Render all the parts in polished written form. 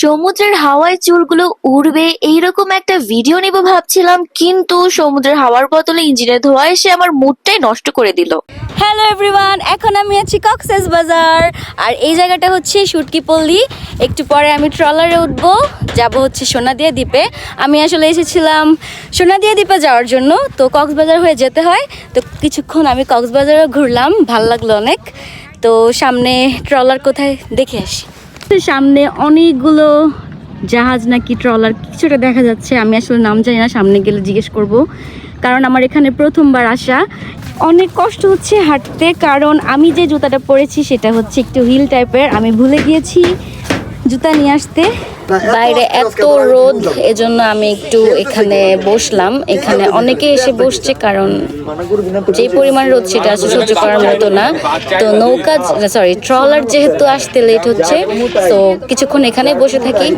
সমুদ্রের হাওয়ায় চুলগুলো উড়বে এইরকম একটা ভিডিও নিব ভাবছিলাম, কিন্তু সমুদ্রের হাওয়ার বদলে ইঞ্জিনের ধোঁয়া এসে আমার মুডটাই নষ্ট করে দিল। হ্যালো এভরিওয়ান, এখন আমি আছি কক্সেস বাজার আর এই জায়গাটা হচ্ছে শুটকি পল্লী। একটু পরে আমি ট্রলারে উঠবো, যাব হচ্ছে সোনাদিয়া দ্বীপে। আমি আসলে এসেছিলাম সোনাদিয়া দ্বীপে যাওয়ার জন্য, তো কক্সবাজার হয়ে যেতে হয়। তো কিছুক্ষণ আমি কক্সবাজারে ঘুরলাম, ভাল লাগলো অনেক। তো সামনে ট্রলার কোথায় দেখে আসি। সামনে অনেকগুলো জাহাজ নাকি ট্রলার কিছুটা দেখা যাচ্ছে, আমি আসলে নাম জানি না, সামনে গেলে জিজ্ঞেস করব। কারণ আমার এখানে প্রথমবার আসা, অনেক কষ্ট হচ্ছে হাঁটতে, কারণ আমি যে জুতাটা পরেছি সেটা হচ্ছে একটু হিল টাইপের। আমি ভুলে গিয়েছি জুতা নিয়ে আসতে। বাইরে এত রোদ, এজন্য আমি একটু এখানে বসলাম। এখানে অনেকে এসে বসছে, কারণ যে পরিমাণ রোদ সেটা আসলে সহ্য করার মতো না। তো ট্রলার যেহেতু আসতে লেট হচ্ছে, তো কিছুক্ষণ এখানে বসে থাকি।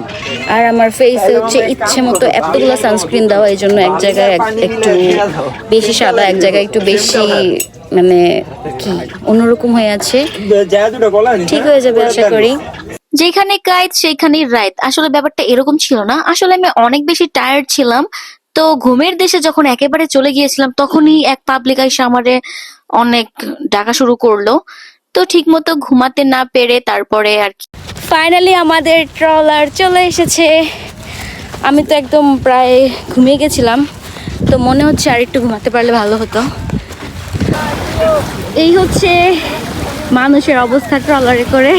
আর আমার ফেসে হচ্ছে ইচ্ছে মতো এতগুলো সানস্ক্রিন দেওয়া, এই জন্য এক জায়গায় একটু বেশি সাদা, এক জায়গায় একটু বেশি মানে কি অন্যরকম হয়ে আছে। ঠিক হয়ে যাবে আশা করি। যেখানে কাইত সেখানেই রাইত, আসলে ব্যাপারটা এরকম ছিল না। আসলে আমি অনেক বেশি টায়ার্ড ছিলাম, তো ঘুমের দেশে যখন একেবারে চলে গিয়েছিলাম তখনই এক পাবলিক এসে আমারে অনেক ডাকা শুরু করলো। তো ঠিক মতো ঘুমাতে না পেরে তারপরে আর কি ফাইনালি আমাদের ট্রলার চলে এসেছে। আমি তো একদম প্রায় ঘুমিয়ে গেছিলাম, তো মনে হচ্ছে আর একটু ঘুমাতে পারলে ভালো হতো। এই হচ্ছে মানুষের অবস্থা ট্রলারে করে।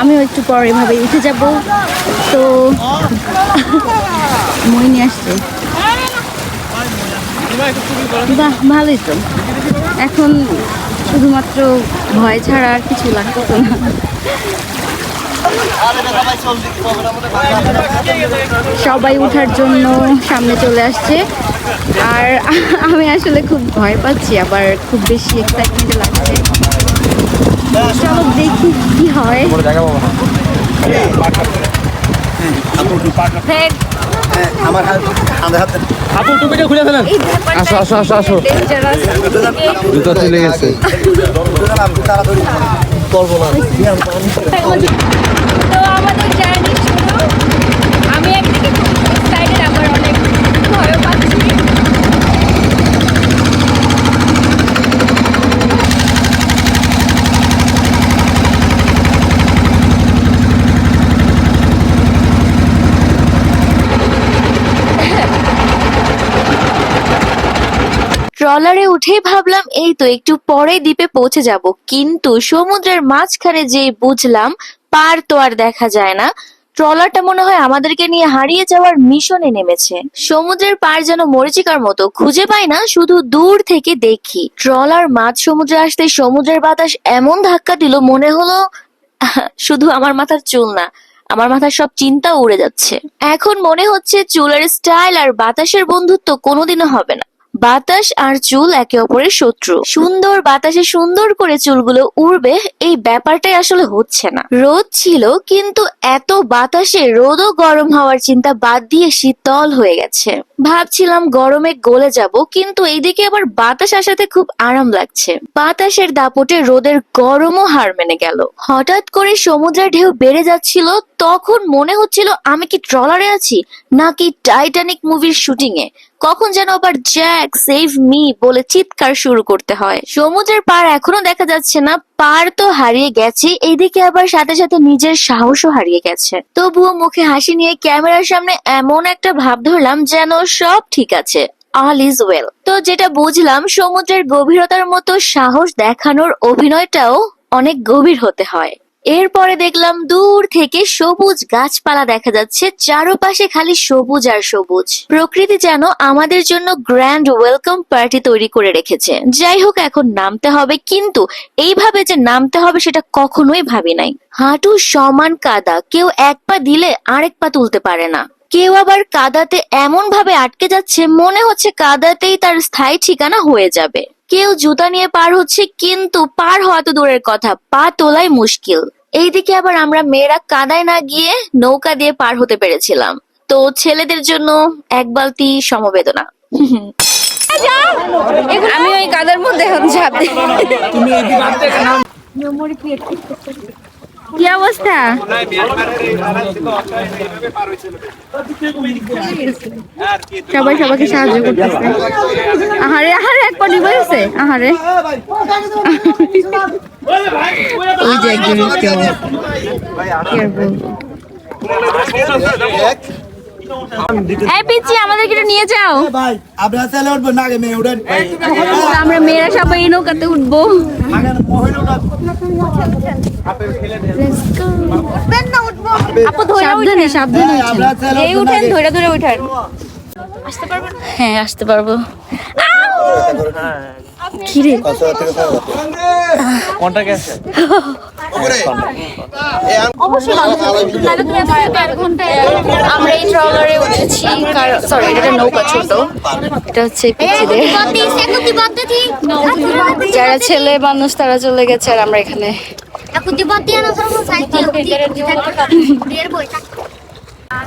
আমিও একটু পরে এভাবে উঠে যাব। তো মই নিয়ে আসছে, বাহ ভালোই তো। এখন শুধুমাত্র ভয় ছাড়া আর কিছু লাগতো না। সবাই ওঠার জন্য সামনে চলে আসছে, আর আমি আসলে খুব ভয় পাচ্ছি, আবার খুব বেশি এক্সাইটমেন্ট লাগছে। চলো দেখি কি হয়। আসো আসো আসো আসো, জুতা চলে গেছে। তো আমাদের জার্নি শুরু। আমি একদিকে খুব এক্সাইটেড, আবার অনেক ভয়ও পাচ্ছি। ট্রলারে উঠেই ভাবলাম এই তো একটু পরে দ্বীপে পৌঁছে যাব, কিন্তু সমুদ্রের মাঝখানে যে বুঝলাম পার তো আর দেখা যায় না। ট্রলারটা মনে হয় আমাদেরকে নিয়ে হারিয়ে যাওয়ার মিশনে নেমেছে। সমুদ্রের পার যেন মরীচিকার মতো খুঁজে পাই না, শুধু দূর থেকে দেখি। ট্রলার মাঝ সমুদ্রে আসতে সমুদ্রের বাতাস এমন ধাক্কা দিল, মনে হলো শুধু আমার মাথার চুল না, আমার মাথার সব চিন্তা উড়ে যাচ্ছে। এখন মনে হচ্ছে চুলের স্টাইল আর বাতাসের বন্ধুত্ব কোনোদিনও হবে না। বাতাস আর চুল একে অপরের শত্রু। সুন্দর বাতাসে সুন্দর করে চুলগুলো উড়বে, এই ব্যাপারটাই আসলে হচ্ছে না। রোদ ছিল, কিন্তু এত বাতাসে রোদও গরম হওয়ার চিন্তা বাদ দিয়ে শীতল হয়ে গেছে। ভাবছিলাম গরমে গলে যাব, কিন্তু এইদিকে আবার বাতাস আসাতে খুব আরাম লাগছে। বাতাসের দাপটে রোদের গরমও হার মেনে গেল। হঠাৎ করে সমুদ্রের ঢেউ বেড়ে যাচ্ছিল, তখন মনে হচ্ছিল আমি কি ট্রলারে আছি নাকি টাইটানিক মুভির শুটিং এ। কখন যেন আবার জ্যাক সেভ মি বলে চিৎকার শুরু করতে হয়। সমুদ্রের পার এখনো দেখা যাচ্ছে না, পার তো হারিয়ে গেছে, এইদিকে আবার সাথে সাথে নিজের সাহসও হারিয়ে গেছে। তবুও মুখে হাসি নিয়ে ক্যামেরার সামনে এমন একটা ভাব ধরলাম যেন সব ঠিক আছে, অল ইজ ওয়েল। তো যেটা বুঝলাম, সমুদ্রের গভীরতার মতো সাহস দেখানোর অভিনয়টাও অনেক গভীর হতে হয়। এরপরে দেখলাম দূর থেকে সবুজ গাছপালা দেখা যাচ্ছে, চারপাশে খালি সবুজ আর সবুজ। প্রকৃতি যেন আমাদের জন্য গ্র্যান্ড ওয়েলকাম পার্টি তৈরি করে রেখেছে। যাই হোক, এখন নামতে হবে, কিন্তু এইভাবে যে নামতে হবে সেটা কখনোই ভাবি নাই। হাঁটু সমান কাদা, কেউ এক পা দিলে আরেক পা তুলতে পারে না। কেউ আবার কাদাতে এমন ভাবে আটকে যাচ্ছে, মনে হচ্ছে কাদাতেই তার স্থায়ী ঠিকানা হয়ে যাবে। কেউ জুতা নিয়ে পার হচ্ছে, কিন্তু পার হওয়া তো দূরের কথা, পা তোলাই মুশকিল। এইদিকে আবার আমরা মেয়েরা কাদায় না গিয়ে নৌকা দিয়ে পার হতে পেরেছিলাম, তো ছেলেদের জন্য এক বালতি সমবেদনা। আমি ওই কাদার মধ্যে এখন ঝাঁপ দিই। কি অবস্থা? সবাই সবাইকে সাহায্য করতেছে। আহারে আহারে, এক পানি বলেছে। আহারে ওই যে একজন কি আর বলবো। এই পিচ্ছি, আমাদেরকে একটু নিয়ে যাও। ভাই আপনারা চাইলে উঠবেন না, আগে মেয়ে উঠেন। আমরা মেয়েরা সবাই এই নৌকাতে উঠবো। আপু সাবধানে সাবধানে এই উঠেন, ধরে ধরে উঠেন। আসতে পারবেন? হ্যাঁ আসতে পারবো। কিরে কোনটা গেছে? আমরা এই ট্রলারে উঠেছি, সরি এটা নৌকা ছোট, এটা হচ্ছে পিচ্ছিদের। যারা ছেলে মানুষ তারা চলে গেছে আর আমরা এখানে।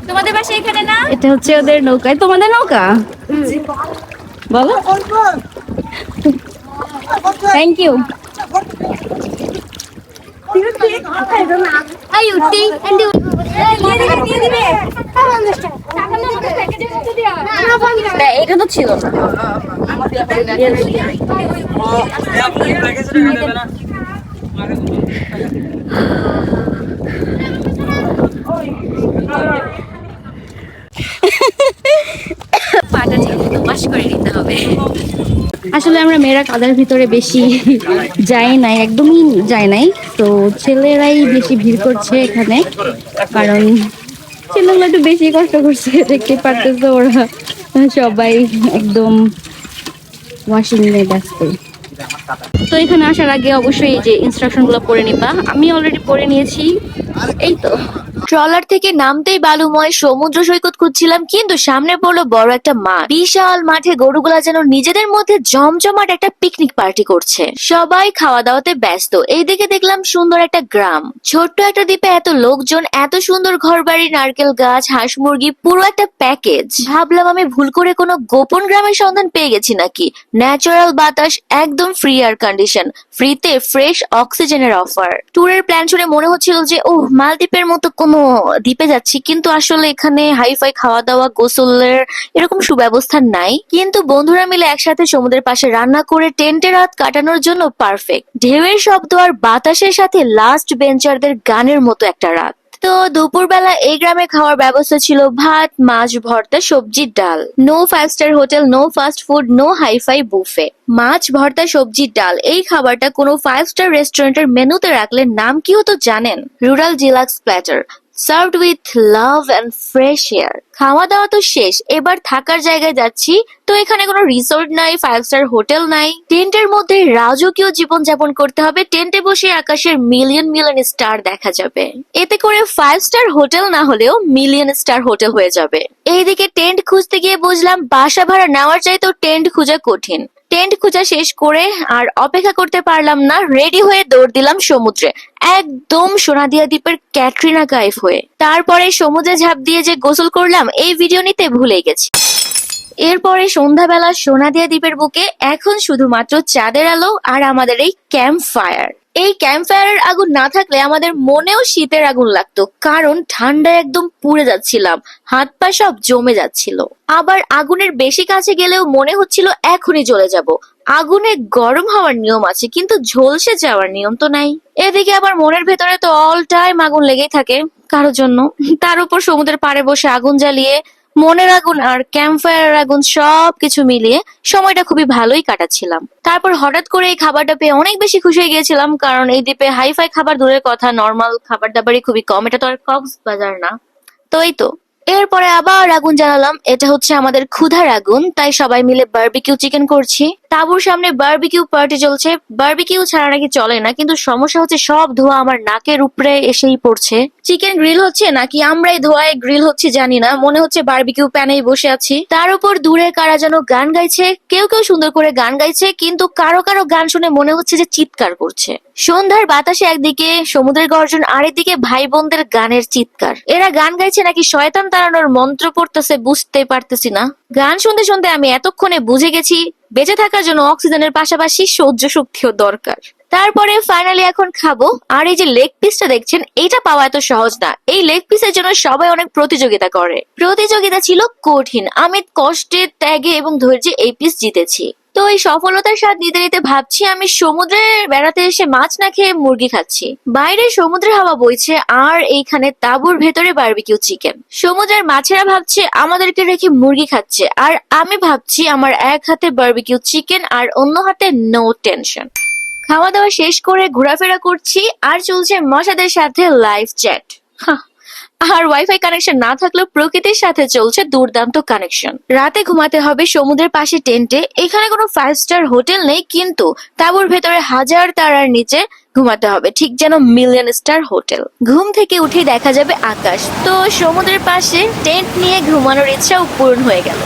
তোমাদের বাসা এখানে না? এটা হচ্ছে ওদের নৌকা। তোমাদের নৌকা বলো। Thank you. এটা তো ছিল না। পাটা ঠিক ওয়াশ করে নিতে হবে। আসলে আমরা মেয়েরা কাদার ভিতরে বেশি যাই নাই, একদমই যাই নাই। তো ছেলেরাই বেশি ভিড় করছে এখানে, কারণ ছেলেগুলো একটু বেশি কষ্ট করছে। দেখতে পারতেছে ওরা সবাই একদম ওয়াশিং নিয়ে ব্যস্ত। তো এখানে আসার আগে অবশ্যই এই যে ইনস্ট্রাকশন গুলো পড়ে নিবা। আমি অলরেডি পড়ে নিয়েছি। এই তো ট্রলার থেকে নামতেই বালুময় সমুদ্র সৈকত খুঁজছিলাম, কিন্তু সামনে পড়লো বড় একটা মাঠ। বিশাল মাঠে গরুগুলা যেন নিজেদের মধ্যে জমজমাট একটা পিকনিক পার্টি করছে। সবাই খাওয়া দাওয়াতে ব্যস্ত। এইদিকে দেখলাম সুন্দর একটা গ্রাম, ছোট্ট একটা দ্বীপে এত লোকজন, এত সুন্দর ঘরবাড়ি, নারকেল গাছ, হাঁস মুরগি, পুরো একটা প্যাকেজ। ভাবলাম আমি ভুল করে কোনো গোপন গ্রামের সন্ধান পেয়ে গেছি নাকি। ন্যাচারাল বাতাস, একদম ফ্রি এয়ার কন্ডিশন, ফ্রিতে ফ্রেশ অক্সিজেনের অফার। ট্যুরের প্ল্যান শুনে মনে হচ্ছিল যে মালদ্বীপের মতো কোনো দ্বীপে যাচ্ছি, কিন্তু আসলে এখানে হাইফাই খাওয়া দাওয়া, গোসলের এরকম সুব্যবস্থা নাই। কিন্তু বন্ধুরা মিলে একসাথে সমুদ্রের পাশে রান্না করে টেন্টে রাত কাটানোর জন্য পারফেক্ট। ঢেউয়ের শব্দ আর বাতাসের সাথে লাস্ট বেঞ্চারদের গানের মতো একটা রাত। তো দুপুরবেলা এই গ্রামে খাওয়ার ব্যবস্থা ছিল ভাত, মাছ ভর্তা, সবজি, ডাল। No 5 star hotel, no fast food, no hifi buffet. মাছ ভর্তা, সবজি, ডাল, এই খাবারটা কোনো 5 স্টার রেস্টুরেন্টের মেনুতে রাখলে নাম কি হতো জানেন? Rural deluxe platter, served with love and fresh air. খাওয়া দাওয়া তো শেষ, এবার থাকার জায়গায় যাচ্ছি। তো এখানে কোনো রিসোর্ট নাই, 5 স্টার হোটেল নাই, টেন্টের মধ্যে রাজকীয় জীবন যাপন করতে হবে। টেন্টে বসে আকাশের মিলিয়ন মিলিয়ন স্টার দেখা যাবে। এতে করে 5 স্টার হোটেল না হলেও মিলিয়ন স্টার হোটেল হয়ে যাবে। এইদিকে টেন্ট খুঁজতে গিয়ে বুঝলাম বাসা ভাড়া নেওয়ার চাইতেও টেন্ট খোঁজা কঠিন। টেন্ট খোঁজা শেষ করে আর অপেক্ষা করতে পারলাম না, রেডি হয়ে দৌড় দিলাম সমুদ্রে, একদম সোনাদিয়া দ্বীপের ক্যাটরিনা কাইফ হয়ে। তারপরে সমুদ্রে ঝাঁপ দিয়ে যে গোসল করলাম এই ভিডিও নিতে ভুলে গেছি। এরপরে সন্ধ্যাবেলা সোনাদিয়া দ্বীপের বুকে এখন শুধুমাত্র চাঁদের আলো আর আমাদের এই ক্যাম্প ফায়ার। এই ক্যাম্প ফায়ারের আগুন না থাকলে আমাদের মনেও শীতের আগুন লাগতো, কারণ ঠান্ডায় একদম পুড়ে যাচ্ছিলাম, হাত পা সব জমে যাচ্ছিল। আবার আগুনের বেশি কাছে গেলেও মনে হচ্ছিল এখনই জ্বলে যাব। আগুনে গরম হওয়ার নিয়ম আছে, কিন্তু ঝলসে যাওয়ার নিয়ম তো নাই। এদিকে আবার মনের ভেতরে তো অল টাইম আগুন লেগেই থাকে কারোর জন্য। তার উপর সমুদ্রের পাড়ে বসে আগুন জ্বালিয়ে মনের আগুন আর ক্যাম্প ফায়ারের আগুন সবকিছু মিলিয়ে সময়টা খুবই ভালোই কাটাচ্ছিলাম। তারপর হঠাৎ করে এই খাবারটা পেয়ে অনেক বেশি খুশি হয়ে গিয়েছিলাম, কারণ এই দ্বীপে হাইফাই খাবার দূরের কথা, নর্মাল খাবার দাবারই খুবই কম। এটা তো আর কক্সবাজার না। তো এই তো এরপরে আবার আগুন জ্বালালাম। এটা হচ্ছে আমাদের ক্ষুধার আগুন, তাই সবাই মিলে বারবিকিউ চিকেন করছি। তাঁবুর সামনে বারবিকিউ পার্টি চলছে। বারবিকিউ ছাড়া নাকি চলে না, কিন্তু সমস্যা হচ্ছে সব ধোঁয়া আমার নাকের উপরে এসেই পড়ছে। চিকেন গ্রিল হচ্ছে নাকি আমরাই ধোঁয়ায় গ্রিল হচ্ছে জানি না, মনে হচ্ছে বারবিকিউ প্যানেই বসে আছি। তার উপর দূরে কারা যেন গান গাইছে, কেউ কেউ সুন্দর করে গান গাইছে, কিন্তু কারো কারো গান শুনে মনে হচ্ছে যে চিৎকার করছে। সন্ধ্যার বাতাসে একদিকে সমুদ্রের গর্জন, আরেকদিকে ভাই বোনদের গানের চিৎকার। এরা গান গাইছে নাকি শয়তান তাড়ানোর মন্ত্র পড়তেছে বুঝতে পারতেছি না। গান শুনতে শুনতে আমি এতক্ষণে বুঝে গেছি বেঁচে থাকার জন্য অক্সিজেনের পাশাপাশি সহ্য শক্তিও দরকার। তারপরে ফাইনালি এখন খাবো। আর এই যে লেগ পিসটা দেখছেন, এটা পাওয়া এত সহজ না। এই লেগ পিসের জন্য সবাই অনেক প্রতিযোগিতা করে। প্রতিযোগিতা ছিল কঠিন। আমি কষ্টে, ত্যাগে এবং ধৈর্যে এই পিস জিতেছি। তো এই সফলতার স্বাদ নিতে নিতে ভাবছি আমি সমুদ্রে বেড়াতে এসে মাছ না খেয়ে মুরগি খাচ্ছি। বাইরে সমুদ্রের হাওয়া বইছে আর এইখানে তাঁবুর ভেতরে বারবিকিউ চিকেন। সমুদ্রের মাছেরা ভাবছে আমাদেরকে রেখে মুরগি খাচ্ছে, আর আমি ভাবছি আমার এক হাতে বারবিকিউ চিকেন আর অন্য হাতে নো টেনশন। খাওয়া দাওয়া শেষ করে ঘোরাফেরা করছি আর চলছে মশাদের সাথে লাইভ চ্যাট। আর ওয়াইফাই কানেকশন না থাকলেও প্রকৃতির সাথে চলছে দুর্দান্ত কানেকশন। রাতে ঘুমাতে হবে সমুদ্রের পাশে টেন্টে। এখানে কোনো 5 স্টার হোটেল নেই, কিন্তু তাঁবুর ভেতরে হাজার তারার নিচে ঘুমাতে হবে, ঠিক যেন মিলিয়ন স্টার হোটেল। ঘুম থেকে উঠে দেখা যাবে আকাশ। তো সমুদ্রের পাশে টেন্ট নিয়ে ঘুমানোর ইচ্ছাও পূরণ হয়ে গেল।